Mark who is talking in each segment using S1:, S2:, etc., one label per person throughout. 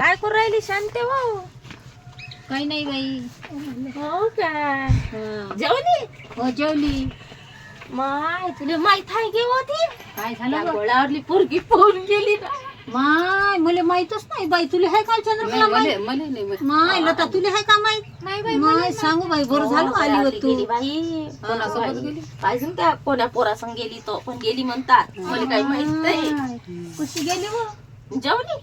S1: काय करू राहिली शांते भाऊ?
S2: काही नाही बाई.
S1: हो का?
S2: हं.
S1: जेवली?
S2: हो जेवली.
S1: माय तुला माहित आहे की होती
S2: काय
S1: त्या
S2: झालं गं?
S1: गोळावरली पोरगी पळून गेली ना.
S2: माय मला माहितच नाही बाई. तुला आहे का चंद्रकला माहित? माय लता तुला आहे का माहित?
S1: नाही बाई,
S2: माय सांगू बाई बरं झालं आली होत तू.
S1: गेली बाई. कोणासोबत गेली? पाहिजे त्या कोण्या पोरासंग गेली तो पण गेली म्हणतात. मला काही माहित नाही.
S2: माय, कशी गेली व?
S1: जेवली?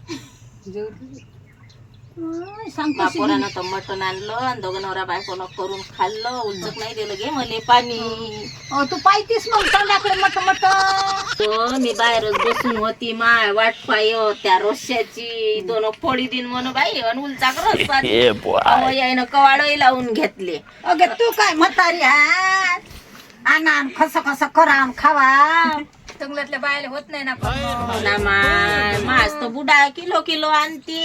S2: माय, सांग
S1: त्या
S2: कशी
S1: पोरानं
S2: गेली?
S1: तर मटण आणलं आणि दोघं नवरा बायकोनं करून खाल्लं. उलचक नाही दिलं गे मले पाणी.
S2: तू पाहितीस मग संध्याकडे मट मट.
S1: हो, मी बाहेरच बसून होती. माय वाट पाय त्या रश्याची 2 फोडी दिन म्हण बाई आणि उलचाक रस्ता यायनं कवाडही लावून घेतले.
S2: अगं तू काय म्हातारी आहे? आणा खस खस करा खावा.
S3: जंगलातल्या बायाला होत नाही ना.
S1: हो ना माय, मास तर बुडा किलो आणते.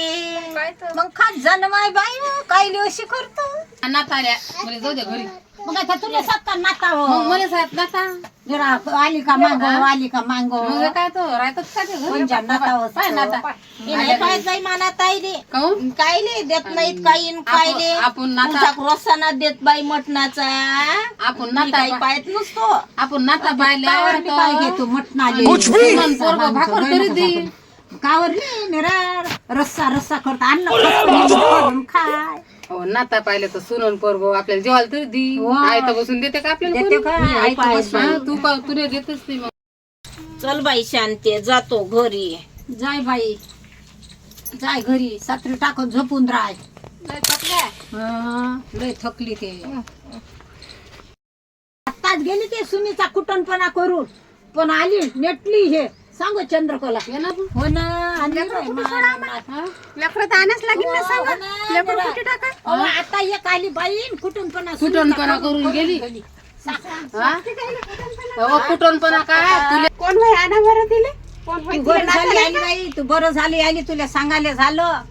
S3: काय तर
S2: मग खात जाण माय बाई काय अशी करतो.
S3: नाताल्या मला जाऊ दे घरी.
S2: मग आता तुला सत्ता नाता हो.
S3: मग मला साहेब नाता
S2: जरा आली का मांगो आली का मांगो.
S3: मग काय तो राहतच का ते घरी?
S2: कोणच्या नातावर
S3: पाय नाता
S1: हे नाही पाहत बाई मला ताईले.
S3: काहून?
S1: कायले देत नाहीत काही न कायले.
S3: आपण नाता
S1: उलचाक रस्सा देत बाई मटणाचा.
S3: आपण
S1: मी
S3: नाता
S1: काही पाहत नसतो.
S3: आपण नाता
S2: कावर बी काय
S3: पाहिल्यावर
S2: घेतो मटणाले.
S3: पोरग भाकर तरी दे.
S2: कावरली निरार रस्सा रस्सा करतो अन्न खाय.
S3: हो नाता पाहिलं तर सुनन पोरगो आपल्याला जेवायला तरी दी.
S2: वा.
S3: आयता बसून देते का आपल्याला
S2: देते
S3: कोणी?
S2: का?
S1: मी
S2: आई
S1: पाहत
S2: बसून.
S1: बाई.
S3: तू तुला देतच नाही मग.
S1: चल बाई शांते जातो घरी.
S2: जाय बाई जाय घरी सात्री टाकून झोपून राय.
S3: लय थकल्या.
S2: लय थकली ते. आत्ताच गेली ते सुनीचा कुटणपणा करून पण आली नेटली हे सांगू चंद्रकला.
S3: ये ना तू.
S2: हो ना आणि
S3: हा? लेकरं तर आणायच लागेल ना सांगा. लेकरं कुठे टाका?
S2: आता एक आली बाई कुटणपणा
S3: कुटणपणा करून गेली. हा? अहो, कुटणपणा काय तुला
S1: कोण भाई आणा बरं तिले?
S2: तू बरं झाली आली बाई तू बरं झाली आली तुला सांगायला झालं.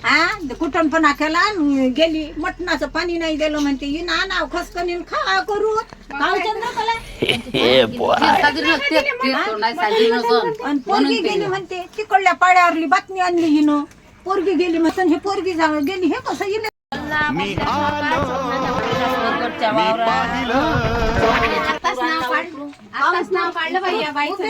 S2: हा कुटणपणा केला आणि गेली मटणाचं पाणी नाही दिलं म्हणते ही ना नाव खसकनीन खा करू काव चंद्रकला. आणि पोरगी गेली म्हणते तिकडल्या पाड्यावरली बातमी आणली हिनं. पोरगी गेली म्हणते हे पोरगी गेली हे कसं येईल.
S3: नाव काढलं बाई या बाईचं.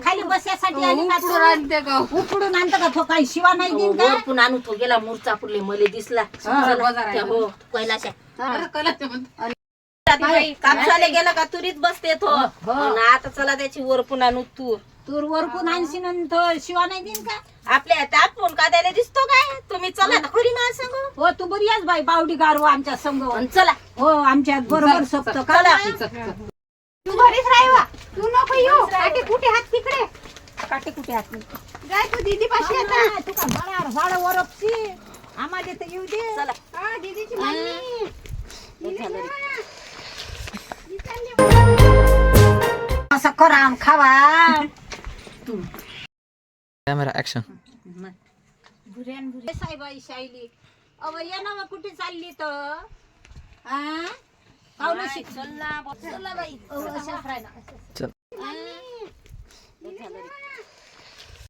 S2: खाली बसायसाठी आली का
S3: उपटून आणते का?
S2: तू? उपडून आणतं का तो काही शिवा नाही देईन का.
S1: वरपून आणू तो गेला मूर्चा पुरले मले दिसला.
S3: बाजार
S1: त्या हो कैलाशा
S3: बरं, कळलं म्हणते.
S1: कापसाले गेला का तुरीत बसते तो. आणि आता चला त्याची वरपून आणू तूर.
S2: तूर वरपून आणशीन आणि तो शिवा नाही देईन का.
S1: आपल्या आपण का द्यायला दिसतो काय. तुम्ही चला ना खरी ना सांगू.
S2: हो तू बरी याच बाई बावडी गारवा आमच्या संग.
S1: आणि चला
S2: हो आमच्यात बरोबर सोपत का
S1: चला.
S3: तू घरीच राहावा. तू नको येऊ. काटे कुठे हात तिकडे.
S2: काटे कुठे हात
S3: जाय तू दीदी पाशी आता.
S2: तू का बळार झाड वरपशी आम्हाला तर येऊ दे.
S1: चला
S3: हा, दीदीची मम्मी.
S2: असं करा खावा.
S4: Camera action.
S2: साईबाई शायली अव या ना कुठे चालली तर. पावलं शिक
S1: चल ना चला बाई.
S4: चल.
S2: हा.